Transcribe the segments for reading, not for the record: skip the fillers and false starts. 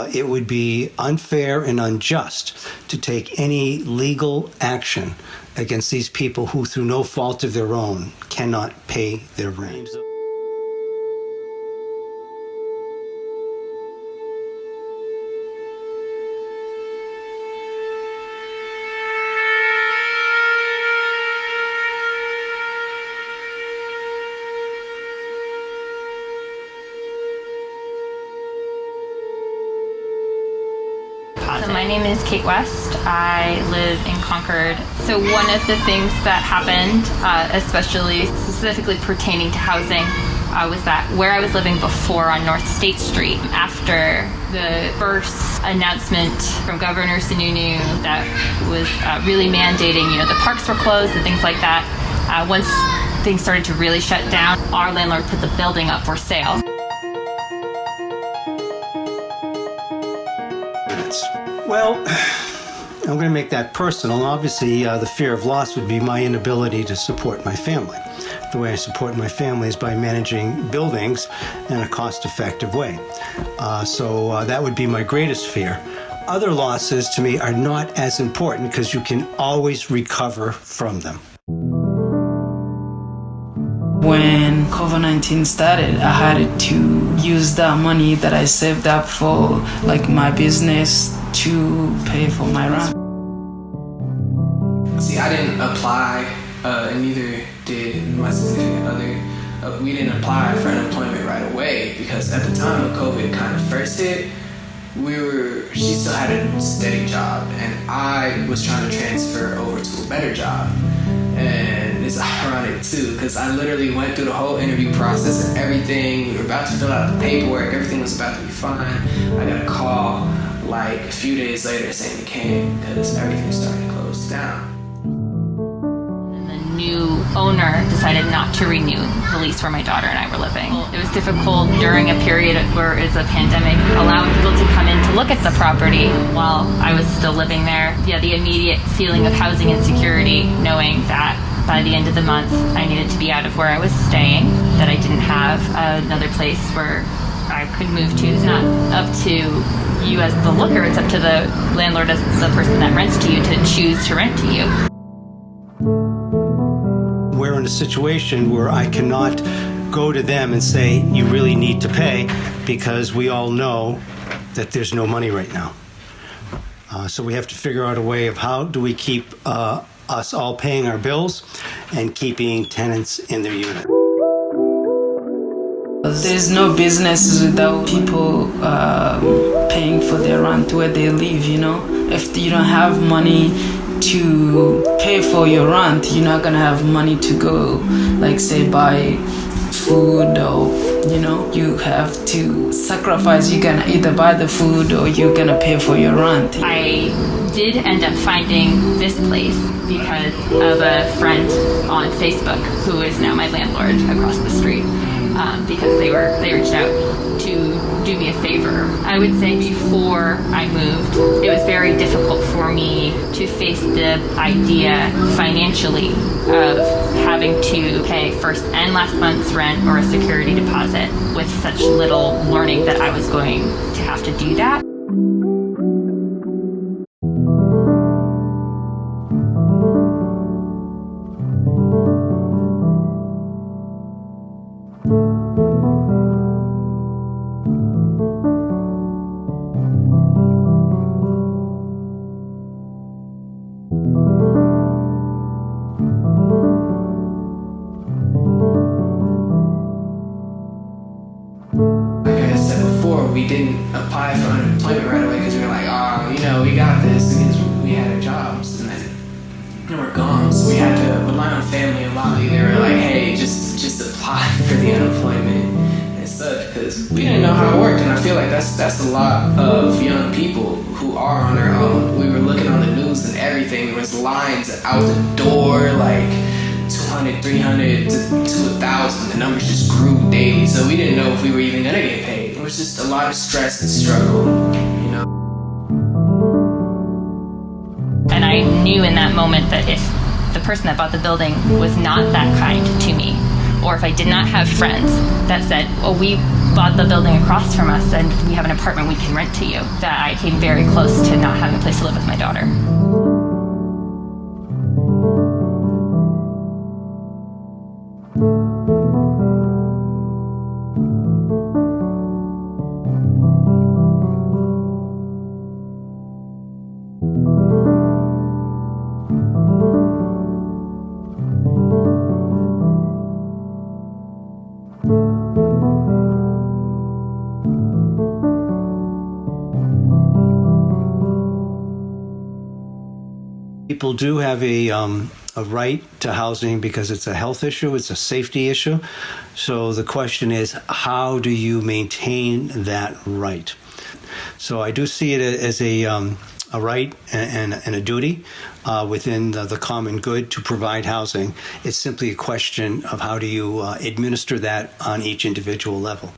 It would be unfair and unjust to take any legal action against these people who, through no fault of their own, cannot pay their rent. So my name is Kate West. I live in Concord. So one of the things that happened, especially specifically pertaining to housing, was that where I was living before on North State Street, after the first announcement from Governor Sununu that was really mandating, the parks were closed and things like that, once things started to really shut down, our landlord put the building up for sale. Well, I'm going to make that personal. Obviously, the fear of loss would be my inability to support my family. The way I support my family is by managing buildings in a cost-effective way. So that would be my greatest fear. Other losses to me are not as important because you can always recover from them. When COVID-19 started, I had to use that money that I saved up for my business to pay for my rent. See, I didn't apply, and neither did my significant other. We didn't apply for unemployment right away because at the time when COVID kind of first hit, she still had a steady job, and I was trying to transfer over to a better job. And it's ironic too, because I literally went through the whole interview process and everything. We were about to fill out the paperwork, everything was about to be fine. I got a call a few days later saying we can't because everything started to close down. And the new owner decided not to renew the lease where my daughter and I were living. It was difficult during a period where it's a pandemic, allowing people to come in to look at the property while I was still living there. Yeah, the immediate feeling of housing insecurity, knowing that by the end of the month I needed to be out of where I was staying, that I didn't have another place where I could move to. It's not up to you as the looker, it's up to the landlord as the person that rents to you to choose to rent to you. We're in a situation where I cannot go to them and say, you really need to pay, because we all know that there's no money right now. So we have to figure out a way of how do we keep us all paying our bills and keeping tenants in their unit. There's no business without people paying for their rent where they live, If you don't have money to pay for your rent, you're not gonna have money to go, say, buy food or, you have to sacrifice. You're gonna either buy the food or you're gonna pay for your rent. I did end up finding this place because of a friend on Facebook who is now my landlord across the street. Because they reached out to do me a favor. I would say before I moved, it was very difficult for me to face the idea financially of having to pay first and last month's rent or a security deposit with such little learning that I was going to have to do that. We didn't apply for unemployment right away because we were like, we got this because we had our jobs, and then we're gone. So we had to rely on family a lot. They were like, hey, just apply for the unemployment and such, because we didn't know how it worked. And I feel like that's a lot of young people who are on their own. We were looking on the news and everything. There was lines out the door, 200, 300 to 1,000. The numbers just grew daily, so we didn't know if we were even gonna get paid. It was just a lot of stress and struggle, And I knew in that moment that if the person that bought the building was not that kind to me, or if I did not have friends that said, oh, we bought the building across from us and we have an apartment we can rent to you, that I came very close to not having a place to live with my daughter. People do have a right to housing because it's a health issue, it's a safety issue. So the question is, how do you maintain that right? So I do see it as a right and a duty within the common good to provide housing. It's simply a question of how do you administer that on each individual level.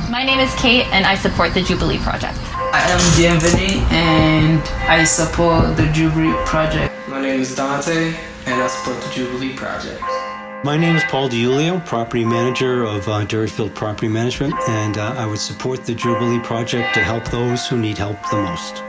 My name is Kate, and I support the Jubilee Project. I am Bienvenue, and I support the Jubilee Project. My name is Dante, and I support the Jubilee Project. My name is Paul DiUlio, property manager of Durfield Property Management, and I would support the Jubilee Project to help those who need help the most.